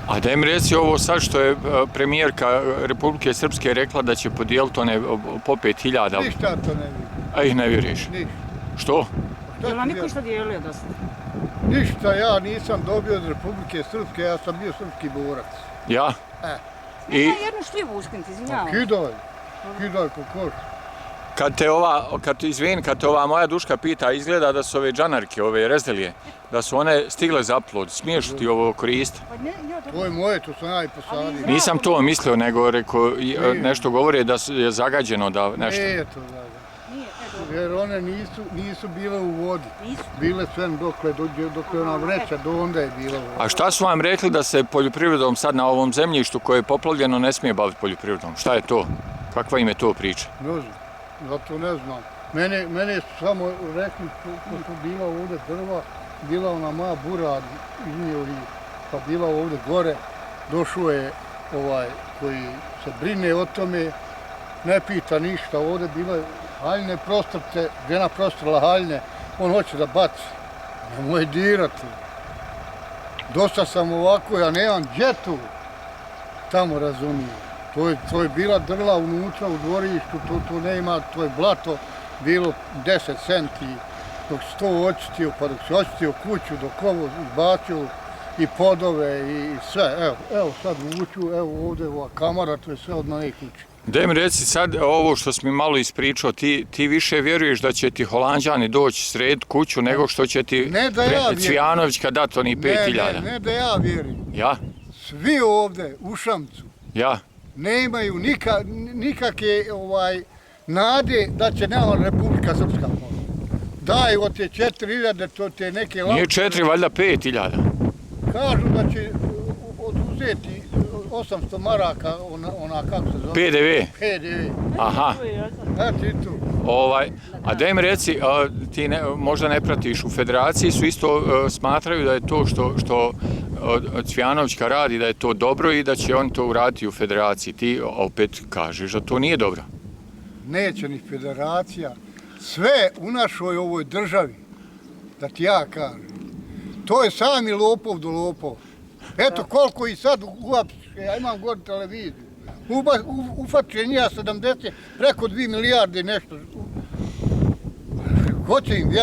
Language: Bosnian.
A da im reci ovo sad što je premijerka Republike Srpske rekla da će podijeliti one po 5.000. Ništa to ne vidim. A ih ne vjeriš? Ništa. Što? Jel vam niko što dijelio dosta? Ništa ja nisam dobio od Republike Srpske, ja sam bio srpski borac. Ja? I... Ja jednu šljivu uskinuti, izvinjavam. Kidaj po koš. Kad te ova moja duška pita, izgleda da su ove džanarke, ove rezdelije, da su one stigle za plod. Smiješ ti ovo koristiti? To je moje, to sam ja i posadio. Nisam to mislio, nego rekao, nešto govori da je zagađeno, da nešto. Nije to zagađeno. Jer one nisu bile u vodi. Bile sve dokle ona vreća, do onda je bila u vodi. A šta su vam rekli da se poljoprivredom sad na ovom zemljištu koje je poplavljeno ne smije baviti poljoprivredom? Šta je to? Kakva im je to priča? Ne znam, zato ne znam. Mene su samo rekli, ko su bila ovdje drva, bila ona moja burad iznio pa bila ovdje gore, došao je ovaj koji se brine o tome, ne pita ništa, ovdje bila haljne prostrte, žena prostrala haljne, on hoće da baci, nemoj dirati. Dosta sam ovako, ja nemam džetu, tamo razumijem. To je bila drla unutra u dvorištu, to ne ima, to je blato, bilo 10 centi, dok se to očistio, pa dok se očistio kuću, dok ovo izbacio i podove i sve. Evo sad vuču, evo ovdje ova kamara, to je sve od moje kuće. Daj mi reci sad ovo što si mi malo ispričao, ti više vjeruješ da će ti Holanđani doći sred kuću nego što će ti Cvijanovićka dati onih 5.000? Ne da ja vjerujem. Ja? Svi ovdje u Šamcu ne imaju nikakve nade da će nama Republika Srpska pomoći. Daj od te 4.000, to te neke Nije 4, valjda 5.000. Kažu da će oduzeti 800 maraka, ona kako se zove? PDV. Aha. Eto i tu. A daj mi reci, ti možda ne pratiš, u federaciji su isto smatraju da je to što Cvijanovićka radi, da je to dobro i da će on to uraditi u federaciji. Ti opet kažeš da to nije dobro. Neće ni federacija. Sve u našoj ovoj državi, da ti ja kažem, to je sami lopov do lopov. Eto koliko i sad uapše, ja imam gore televiziju, ufače njija 70, preko 2 milijarde nešto. Ko će im vjerovati?